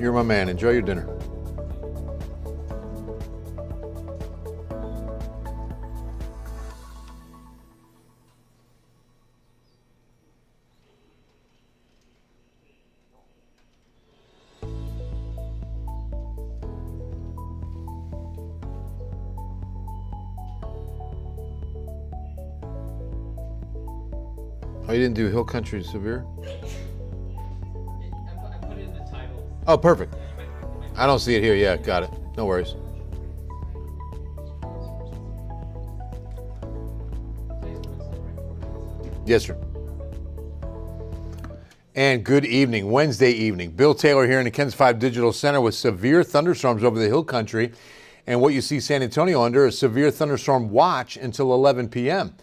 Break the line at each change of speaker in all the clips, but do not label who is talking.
You're my man. Enjoy your dinner. Oh, you didn't do Hill Country Severe?
I put it in the title.
Oh, perfect. I don't see it here. Yeah, got it. No worries. Yes, sir. And good evening, Wednesday evening. Bill Taylor here in the KENS 5 Digital Center with severe thunderstorms over the Hill Country. And what you see San Antonio under is severe thunderstorm watch until 11 p.m.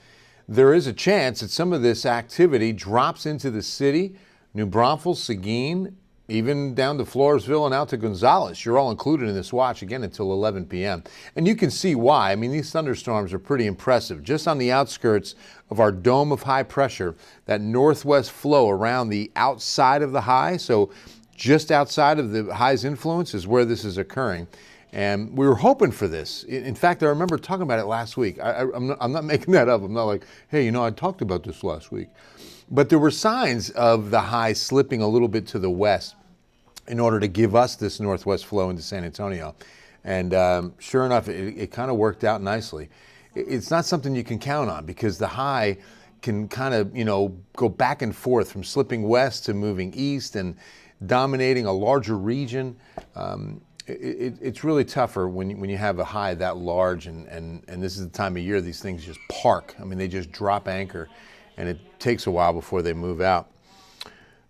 There is a chance that some of this activity drops into the city, New Braunfels, Seguin, even down to Floresville and out to Gonzales. You're all included in this watch, again, until 11 p.m. And you can see why. I mean, these thunderstorms are pretty impressive. Just on the outskirts of our dome of high pressure, that northwest flow around the outside of the high, so just outside of the high's influence is where this is occurring. And we were hoping for this. In fact, I remember talking about it last week. I'm not making that up. I'm not like, hey, you know, I talked about this last week. But there were signs of the high slipping a little bit to the west in order to give us this northwest flow into San Antonio. And sure enough, it kind of worked out nicely. It's not something you can count on because the high can kind of, you know, go back and forth from slipping west to moving east and dominating a larger region. It's really tougher when you have a high that large, and this is the time of year these things just park. I mean, they just drop anchor, and it takes a while before they move out.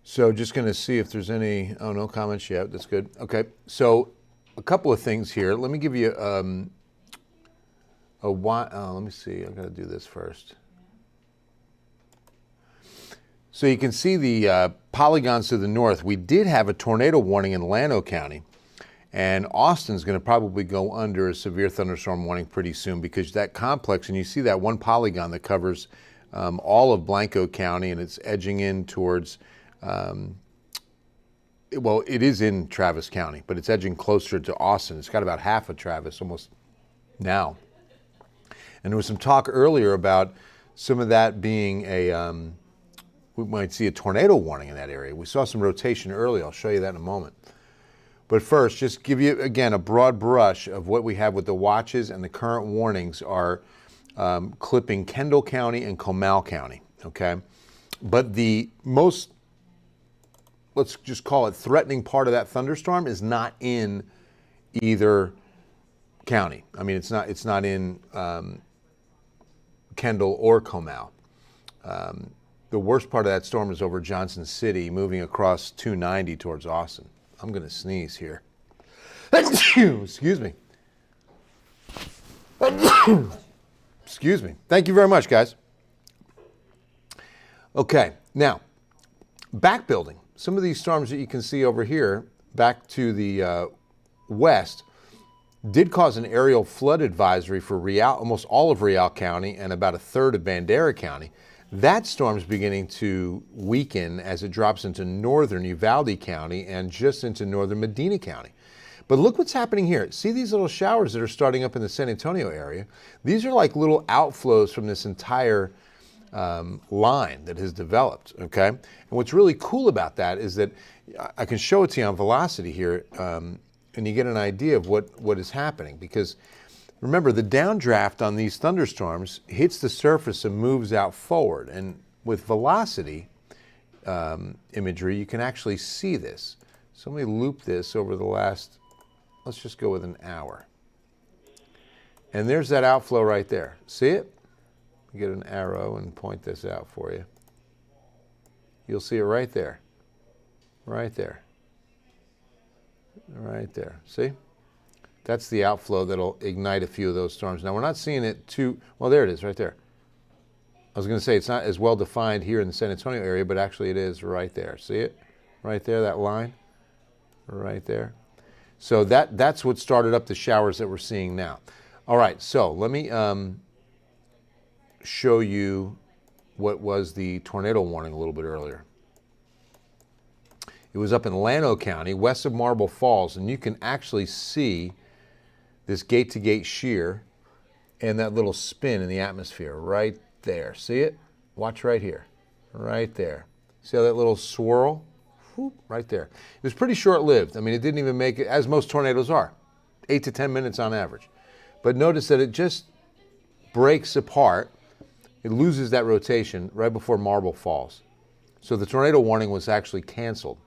So just going to see if there's any, oh, no comments yet. That's good. Okay, so a couple of things here. Let me give you let me see. I've got to do this first. So you can see the polygons to the north. We did have a tornado warning in Llano County. And Austin's going to probably go under a severe thunderstorm warning pretty soon because that complex, and you see that one polygon that covers all of Blanco County, and it's edging in towards, well, it is in Travis County, but it's edging closer to Austin. It's got about half of Travis almost now. And there was some talk earlier about some of that being we might see a tornado warning in that area. We saw some rotation early. I'll show you that in a moment. But first, just give you, again, a broad brush of what we have with the watches, and the current warnings are clipping Kendall County and Comal County, okay? But the most, let's just call it threatening part of that thunderstorm is not in either county. I mean, it's not in Kendall or Comal. The worst part of that storm is over Johnson City, moving across 290 towards Austin. I'm going to sneeze here. Excuse me. Excuse me. Thank you very much, guys. Okay, now, back building. Some of these storms that you can see over here, back to the west, did cause an aerial flood advisory for almost all of Real County and about a third of Bandera County. That storm's beginning to weaken as it drops into northern Uvalde County and just into northern Medina County. But look what's happening here. See these little showers that are starting up in the San Antonio area? These are like little outflows from this entire line that has developed, okay? And what's really cool about that is that I can show it to you on velocity here, and you get an idea of what is happening, because remember, the downdraft on these thunderstorms hits the surface and moves out forward. And with velocity imagery, you can actually see this. So let me loop this over the last, let's just go with an hour. And there's that outflow right there. See it? Get an arrow and point this out for you. You'll see it right there. Right there. Right there. See? That's the outflow that'll ignite a few of those storms. Now, we're not seeing it well, there it is, right there. I was going to say it's not as well defined here in the San Antonio area, but actually it is right there. See it? Right there, that line? Right there. So that's what started up the showers that we're seeing now. All right, so let me show you what was the tornado warning a little bit earlier. It was up in Llano County, west of Marble Falls, and you can actually see this gate-to-gate shear and that little spin in the atmosphere right there. See it? Watch right here, right there. See how that little swirl? Whoop, right there. It was pretty short-lived. I mean, it didn't even make it, as most tornadoes are, 8 to 10 minutes on average. But notice that it just breaks apart. It loses that rotation right before Marble Falls. So the tornado warning was actually canceled.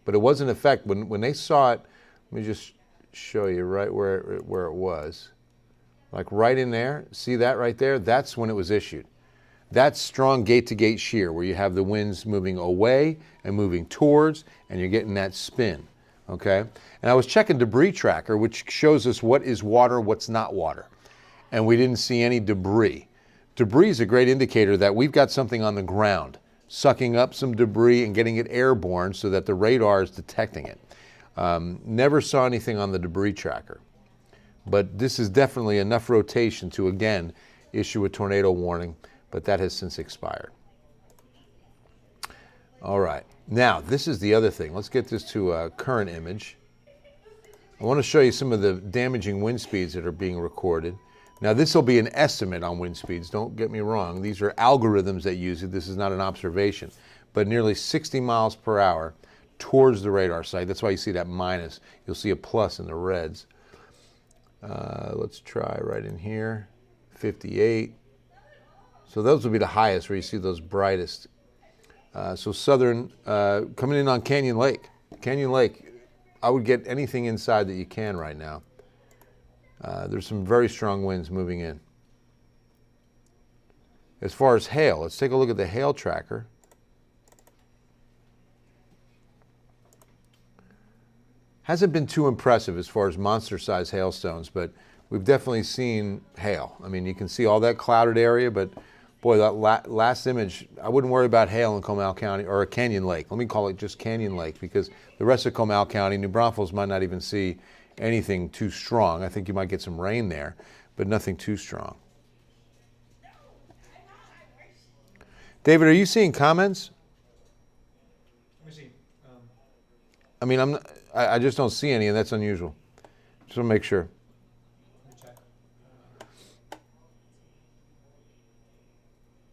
But it was in effect when they saw it. Let me just show you right where it was. Like right in there. See that right there? That's when it was issued. That's strong gate-to-gate shear, where you have the winds moving away and moving towards, and you're getting that spin. Okay? And I was checking debris tracker, which shows us what is water, what's not water. And we didn't see any debris. Debris is a great indicator that we've got something on the ground, sucking up some debris and getting it airborne so that the radar is detecting it. Never saw anything on the debris tracker. But this is definitely enough rotation to, again, issue a tornado warning, but that has since expired. All right. Now, this is the other thing. Let's get this to a current image. I want to show you some of the damaging wind speeds that are being recorded. Now, this will be an estimate on wind speeds. Don't get me wrong. These are algorithms that use it. This is not an observation. But nearly 60 miles per hour towards the radar site. That's why you see that minus. You'll see a plus in the reds. Let's try right in here. 58. So those will be the highest where you see those brightest. So southern, coming in on Canyon Lake. Canyon Lake, I would get anything inside that you can right now. There's some very strong winds moving in. As far as hail, let's take a look at the hail tracker. Hasn't been too impressive as far as monster-sized hailstones, but we've definitely seen hail. I mean, you can see all that clouded area, but boy, that last image, I wouldn't worry about hail in Comal County, or Canyon Lake. Let me call it just Canyon Lake, because the rest of Comal County, New Braunfels might not even see anything too strong. I think you might get some rain there, but nothing too strong. David, are you seeing comments?
Let me see.
I mean, I just don't see any, and that's unusual. Just want to make sure.
Let me check.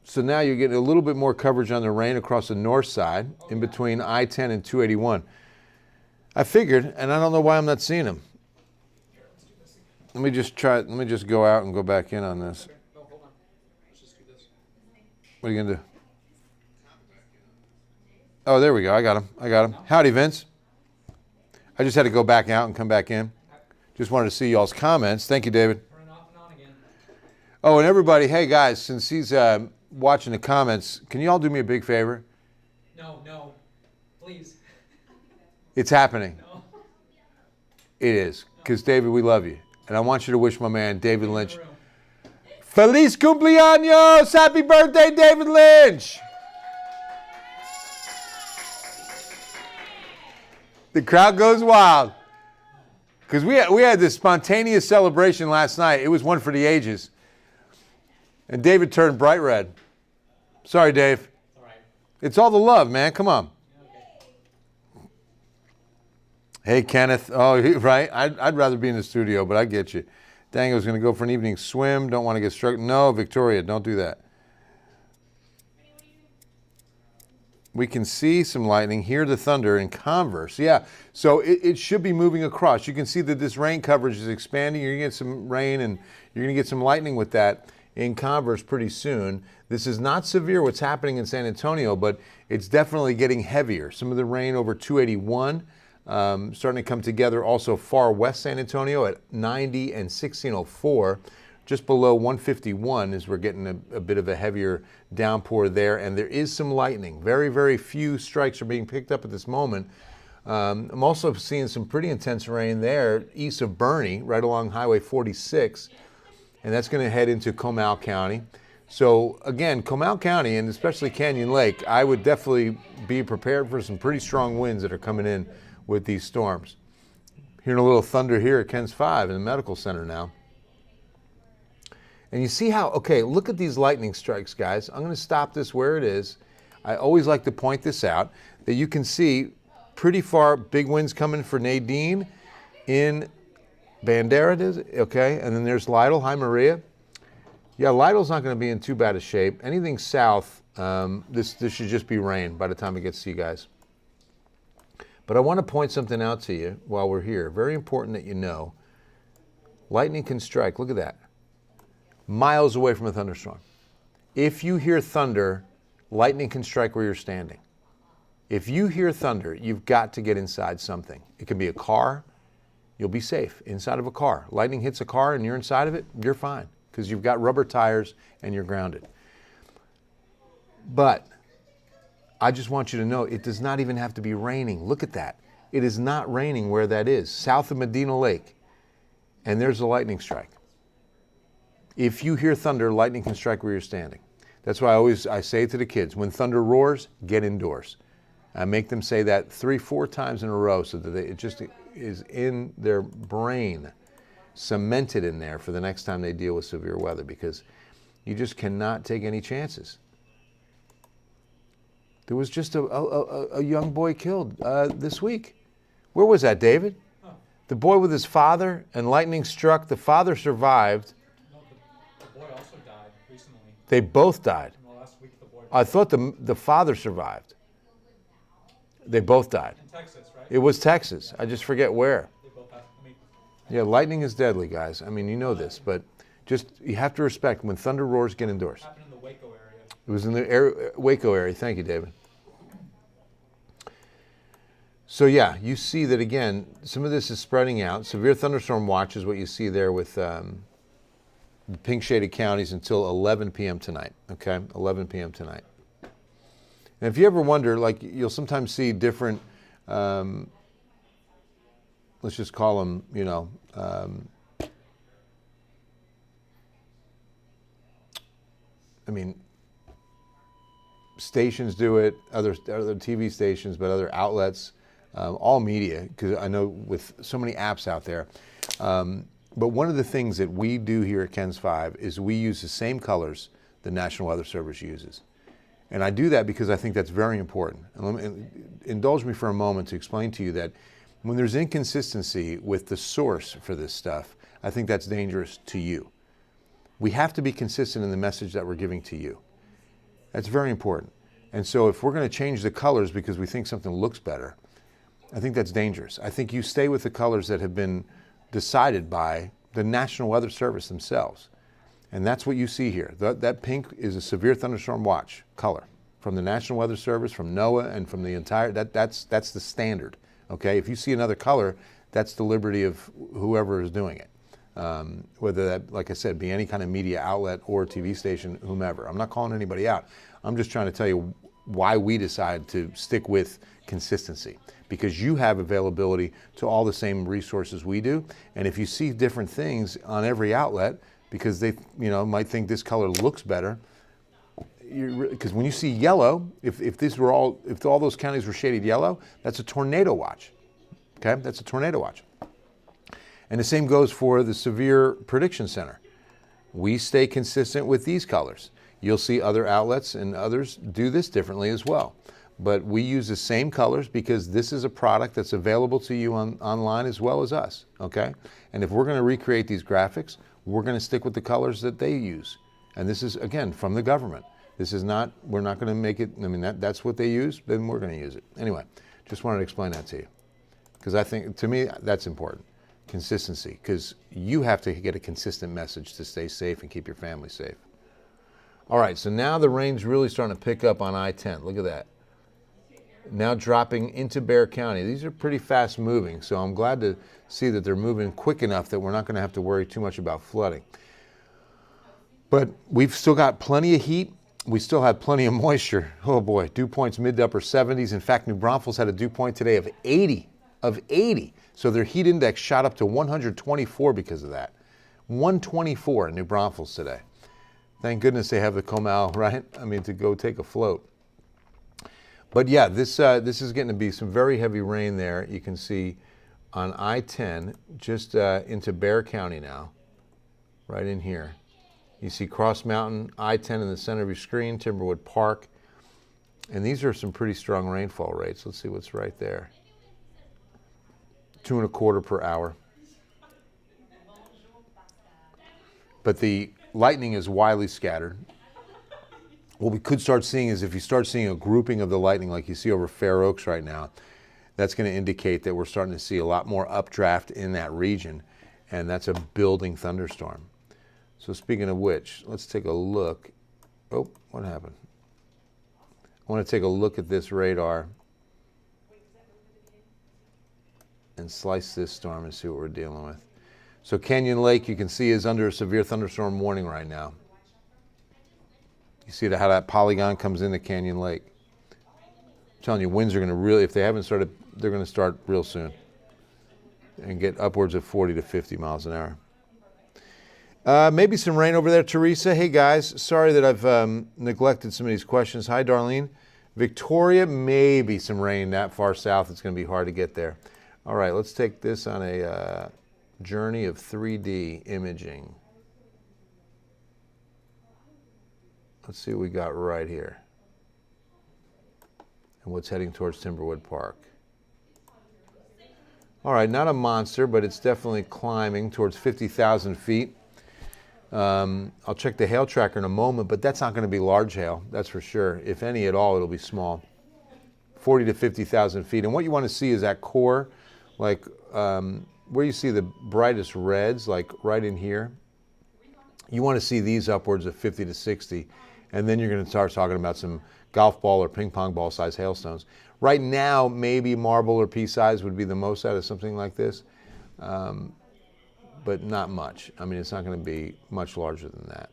So now you're getting a little bit more coverage on the rain across the north side, in between I-10 and 281. I figured, and I don't know why I'm not seeing them.
Here, let's do this again.
Let me just try. Let me just go out and go back in on this.
Okay. No, hold on. Let's just do this.
What are you gonna do? Oh, there we go. I got him. I got him. Howdy, Vince. I just had to go back out and come back in. Just wanted to see y'all's comments. Thank you, David.
Turn it off and on again.
Oh, and everybody, hey guys, since he's watching the comments, can you all do me a big favor?
No, please.
It's happening.
No.
It is. Because, David, we love you. And I want you to wish my man, David
In the
Lynch,
room.
Feliz cumpleaños! Happy birthday, David Lynch! The crowd goes wild. Because we had this spontaneous celebration last night. It was one for the ages. And David turned bright red. Sorry, Dave.
All right.
It's all the love, man. Come on.
Okay.
Hey, Kenneth. Oh, right. I'd rather be in the studio, but I get you. Dang, I was going to go for an evening swim. Don't want to get struck. No, Victoria, don't do that. We can see some lightning, hear the thunder in Converse. Yeah, so it should be moving across. You can see that this rain coverage is expanding. You're going to get some rain and you're going to get some lightning with that in Converse pretty soon. This is not severe what's happening in San Antonio, but it's definitely getting heavier. Some of the rain over 281 starting to come together also far west San Antonio at 90 and 1604. Just below 151 is we're getting a bit of a heavier downpour there, and there is some lightning. Very, very few strikes are being picked up at this moment. I'm also seeing some pretty intense rain there east of Bernie, right along Highway 46, and that's going to head into Comal County. So again, Comal County, and especially Canyon Lake, I would definitely be prepared for some pretty strong winds that are coming in with these storms. Hearing a little thunder here at Ken's 5 in the medical center now. And you see how, okay, look at these lightning strikes, guys. I'm going to stop this where it is. I always like to point this out, that you can see pretty far, big winds coming for Nadine in Bandera, okay? And then there's Lytle. Hi, Maria. Yeah, Lytle's not going to be in too bad a shape. Anything south, this should just be rain by the time it gets to you guys. But I want to point something out to you while we're here. Very important that you know. Lightning can strike, look at that, miles away from a thunderstorm. If you hear thunder, lightning can strike where you're standing. If you hear thunder, you've got to get inside something. It could be a car. You'll be safe inside of a car. Lightning hits a car and you're inside of it, you're fine because you've got rubber tires and you're grounded. But I just want you to know it does not even have to be raining. Look at that. It is not raining where that is, south of Medina Lake. And there's a lightning strike. If you hear thunder, lightning can strike where you're standing. That's why I say to the kids, when thunder roars, get indoors. I make them say that 3-4 times in a row so that it just is in their brain, cemented in there for the next time they deal with severe weather, because you just cannot take any chances. There was just a young boy killed this week. Where was that, David? The boy with his father, and lightning struck. The father survived.
No, the boy also died recently.
They both died.
No, last week the boy died.
I thought the father survived. They both died.
In Texas, right?
It was Texas. I just forget where.
They both have,
Yeah, lightning is deadly, guys. I mean, you know this, but just you have to respect when thunder roars, get indoors.
happened in the Waco area.
It was in the Waco area. Thank you, David. So yeah, you see that again, some of this is spreading out. Severe thunderstorm watch is what you see there with the pink shaded counties until 11 p.m. tonight, okay? 11 p.m. tonight. And if you ever wonder, like you'll sometimes see different, let's just call them, you know, I mean, stations do it, other TV stations, but other outlets, all media, because I know with so many apps out there. But one of the things that we do here at KENS 5 is we use the same colors the National Weather Service uses. And I do that because I think that's very important. And indulge me for a moment to explain to you that when there's inconsistency with the source for this stuff, I think that's dangerous to you. We have to be consistent in the message that we're giving to you. That's very important. And so if we're going to change the colors because we think something looks better, I think that's dangerous. I think you stay with the colors that have been decided by the National Weather Service themselves. And that's what you see here. That pink is a severe thunderstorm watch color from the National Weather Service, from NOAA, and from the entire, that's the standard. Okay, if you see another color, that's the liberty of whoever is doing it. Whether that, like I said, be any kind of media outlet or TV station, whomever. I'm not calling anybody out. I'm just trying to tell you why we decide to stick with consistency, because you have availability to all the same resources we do. And if you see different things on every outlet, because they, might think this color looks better, because when you see yellow, if all those counties were shaded yellow, that's a tornado watch. Okay, that's a tornado watch. And the same goes for the Severe Prediction Center. We stay consistent with these colors. You'll see other outlets and others do this differently as well. But we use the same colors because this is a product that's available to you online as well as us, okay? And if we're going to recreate these graphics, we're going to stick with the colors that they use. And this is, again, from the government. This is not, we're not going to make it, that's what they use, then we're going to use it. Anyway, just wanted to explain that to you. Because I think, to me, that's important. Consistency, because you have to get a consistent message to stay safe and keep your family safe. All right, so now the rain's really starting to pick up on I-10. Look at that. Now dropping into Bexar County. These are pretty fast moving, so I'm glad to see that they're moving quick enough that we're not going to have to worry too much about flooding. But we've still got plenty of heat. We still have plenty of moisture. Oh boy, dew points mid to upper 70s. In fact, New Braunfels had a dew point today of 80. So their heat index shot up to 124 because of that. 124 in New Braunfels today. Thank goodness they have the Comal, right? To go take a float. But yeah, this is getting to be some very heavy rain there. You can see on I-10, just into Bexar County now, right in here. You see Cross Mountain, I-10 in the center of your screen, Timberwood Park. And these are some pretty strong rainfall rates. Let's see what's right there. 2.25 per hour. But the lightning is widely scattered. What we could start seeing is if you start seeing a grouping of the lightning like you see over Fair Oaks right now, that's going to indicate that we're starting to see a lot more updraft in that region, and that's a building thunderstorm. So speaking of which, let's take a look. Oh, what happened? I want to take a look at this radar and slice this storm and see what we're dealing with. So Canyon Lake, you can see, is under a severe thunderstorm warning right now. You see how that polygon comes into Canyon Lake. I'm telling you, winds are going to really, if they haven't started, they're going to start real soon and get upwards of 40 to 50 miles an hour. Maybe some rain over there, Teresa. Hey, guys. Sorry that I've neglected some of these questions. Hi, Darlene. Victoria, maybe some rain that far south. It's going to be hard to get there. All right, let's take this on a journey of 3D imaging. Let's see what we got right here. And what's heading towards Timberwood Park. All right, not a monster, but it's definitely climbing towards 50,000 feet. I'll check the hail tracker in a moment, but that's not going to be large hail, that's for sure. If any at all, it'll be small. 40 to 50,000 feet. And what you want to see is that core, like where you see the brightest reds, like right in here. You want to see these upwards of 50 to 60. And then you're going to start talking about some golf ball or ping pong ball size hailstones. Right now, maybe marble or pea size would be the most out of something like this, but not much. I mean, it's not going to be much larger than that.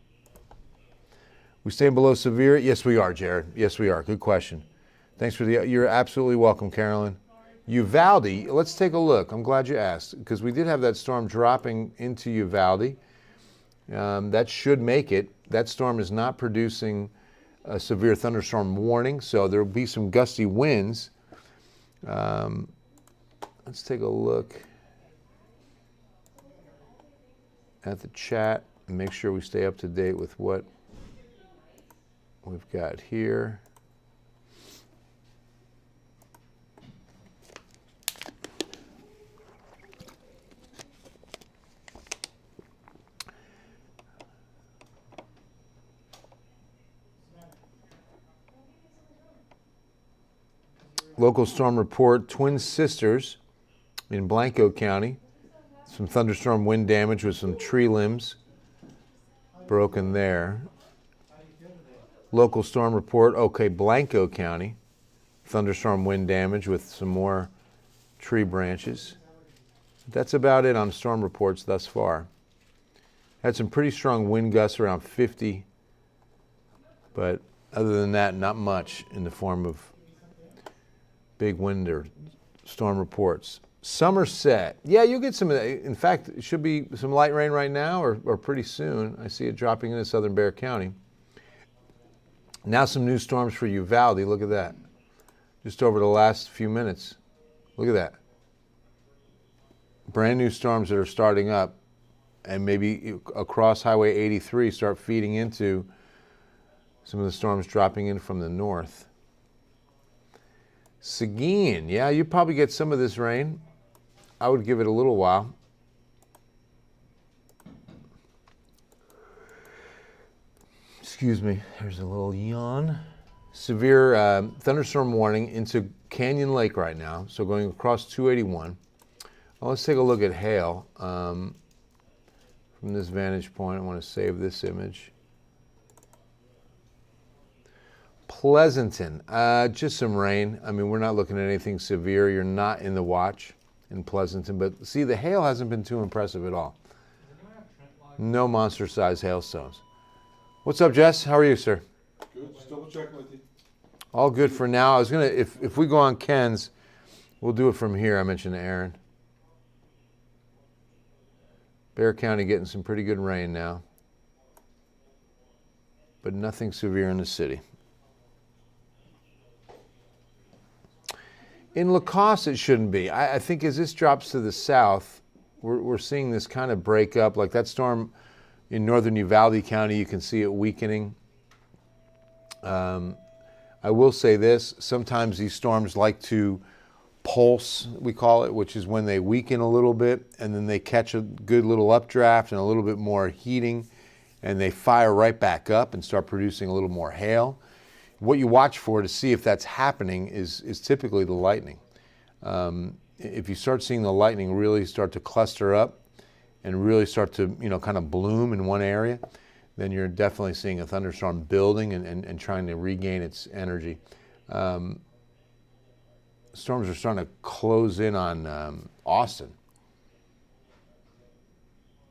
We staying below severe? Yes, we are, Jared. Yes, we are. Good question. Thanks for you're absolutely welcome, Carolyn. Uvalde, let's take a look. I'm glad you asked, because we did have that storm dropping into Uvalde. That should make it. That storm is not producing a severe thunderstorm warning, so there will be some gusty winds. Let's take a look at the chat and make sure we stay up to date with what we've got here. Local storm report, Twin Sisters in Blanco County. Some thunderstorm wind damage with some tree limbs broken there. Local storm report, okay, Blanco County. Thunderstorm wind damage with some more tree branches. That's about it on storm reports thus far. Had some pretty strong wind gusts around 50, but other than that, not much in the form of big wind or storm reports. Somerset, yeah, you'll get some of that. In fact, it should be some light rain right now or pretty soon. I see it dropping into southern Bexar County. Now some new storms for Uvalde. Look at that. Just over the last few minutes. Look at that. Brand new storms that are starting up, and maybe across Highway 83 start feeding into some of the storms dropping in from the north. Seguin, yeah, you probably get some of this rain. I would give it a little while. Excuse me, there's a little yawn. Severe thunderstorm warning into Canyon Lake right now, so going across 281. Well, let's take a look at hail. From this vantage point, I want to save this image. Pleasanton, just some rain. I mean, we're not looking at anything severe. You're not in the watch in Pleasanton, but see, the hail hasn't been too impressive at all. No monster-sized hailstones. What's up, Jess? How are you, sir?
Good. Just double checking with you.
All good for now. I was gonna, if we go on Ken's, we'll do it from here. I mentioned to Aaron. Bexar County getting some pretty good rain now, but nothing severe in the city. In Lacoste, it shouldn't be. I think as this drops to the south, we're seeing this kind of break up. Like that storm in northern Uvalde County, you can see it weakening. I will say this, sometimes these storms like to pulse, we call it, which is when they weaken a little bit and then they catch a good little updraft and a little bit more heating and they fire right back up and start producing a little more hail. What you watch for to see if that's happening is typically the lightning. If you start seeing the lightning really start to cluster up and really start to, kind of bloom in one area, then you're definitely seeing a thunderstorm building and trying to regain its energy. Storms are starting to close in on Austin.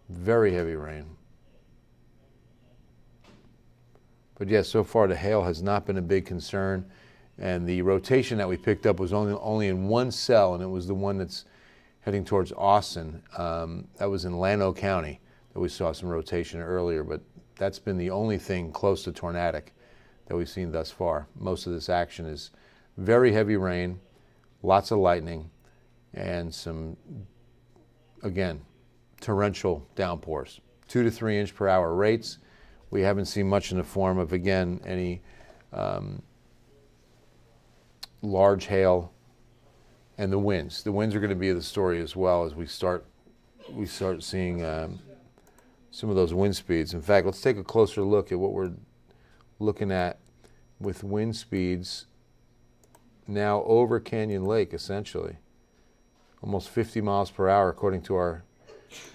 Very heavy rain. But yes, so far the hail has not been a big concern. And the rotation that we picked up was only in one cell, and it was the one that's heading towards Austin. That was in Llano County that we saw some rotation earlier, but that's been the only thing close to tornadic that we've seen thus far. Most of this action is very heavy rain, lots of lightning, and some, again, torrential downpours. 2 to 3 inch per hour rates. We haven't seen much in the form of, again, any large hail, and the winds. The winds are going to be the story as well as we start seeing some of those wind speeds. In fact, let's take a closer look at what we're looking at with wind speeds now over Canyon Lake, essentially. Almost 50 miles per hour according to our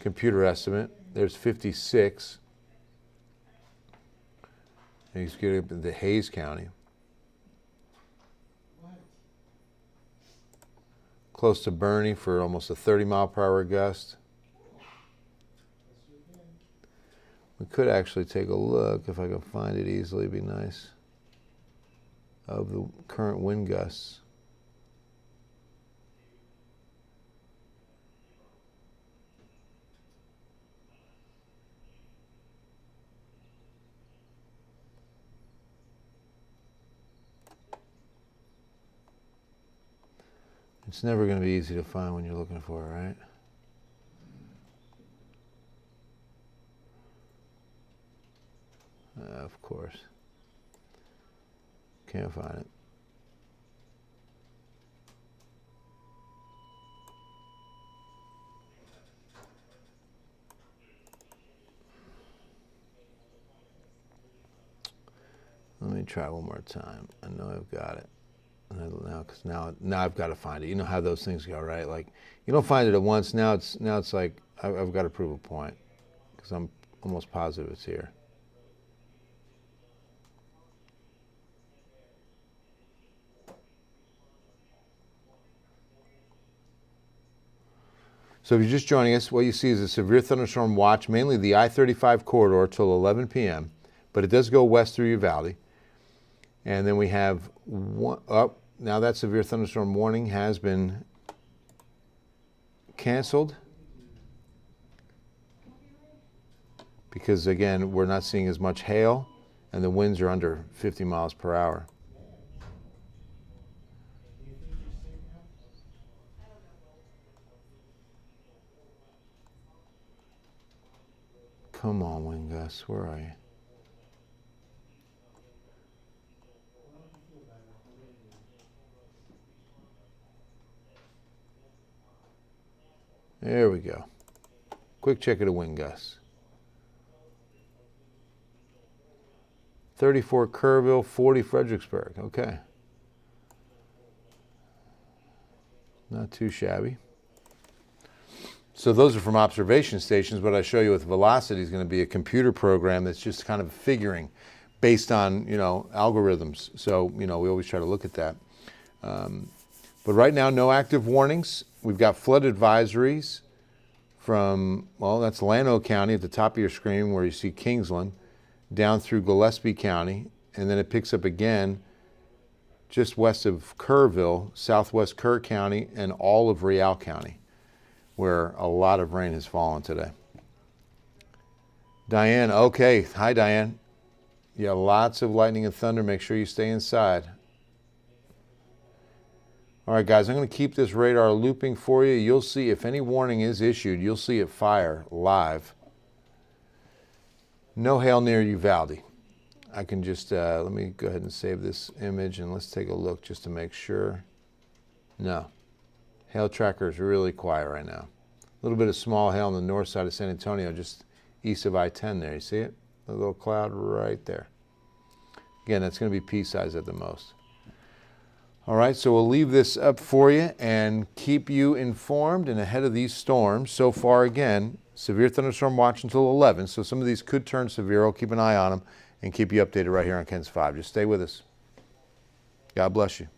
computer estimate. There's 56. And he's getting up into Hayes County. Close to Bernie for almost a 30 mile per hour gust. We could actually take a look, if I can find it easily, it'd be nice, of the current wind gusts. It's never going to be easy to find when you're looking for it, right? Of course. Can't find it. Let me try one more time. I know I've got it. Because now I've got to find it. You know how those things go, right? Like, you don't find it at once. Now it's like I've got to prove a point because I'm almost positive it's here. So if you're just joining us, what you see is a severe thunderstorm watch, mainly the I-35 corridor till 11 p.m., but it does go west through Uvalde. And then we have now that severe thunderstorm warning has been canceled because, again, we're not seeing as much hail and the winds are under 50 miles per hour. Come on, wind gusts, where are you? There we go. Quick check of the wind gusts. 34 Kerrville, 40 Fredericksburg. Okay. Not too shabby. So those are from observation stations. What I show you with velocity is going to be a computer program that's just kind of figuring based on, algorithms. So, we always try to look at that. But right now, no active warnings. We've got flood advisories from, that's Llano County at the top of your screen where you see Kingsland, down through Gillespie County, and then it picks up again just west of Kerrville, southwest Kerr County, and all of Real County, where a lot of rain has fallen today. Diane, okay. Hi, Diane. Yeah, lots of lightning and thunder. Make sure you stay inside. All right, guys, I'm going to keep this radar looping for you. You'll see if any warning is issued, you'll see it fire live. No hail near Uvalde. I can just, let me go ahead and save this image and let's take a look just to make sure. No, Hail tracker is really quiet right now. A little bit of small hail on the north side of San Antonio, just east of I-10 there. You see it? A little cloud right there. Again, that's going to be pea size at the most. All right, so we'll leave this up for you and keep you informed and ahead of these storms. So far, again, severe thunderstorm watch until 11. So some of these could turn severe. I'll keep an eye on them and keep you updated right here on KENS 5. Just stay with us. God bless you.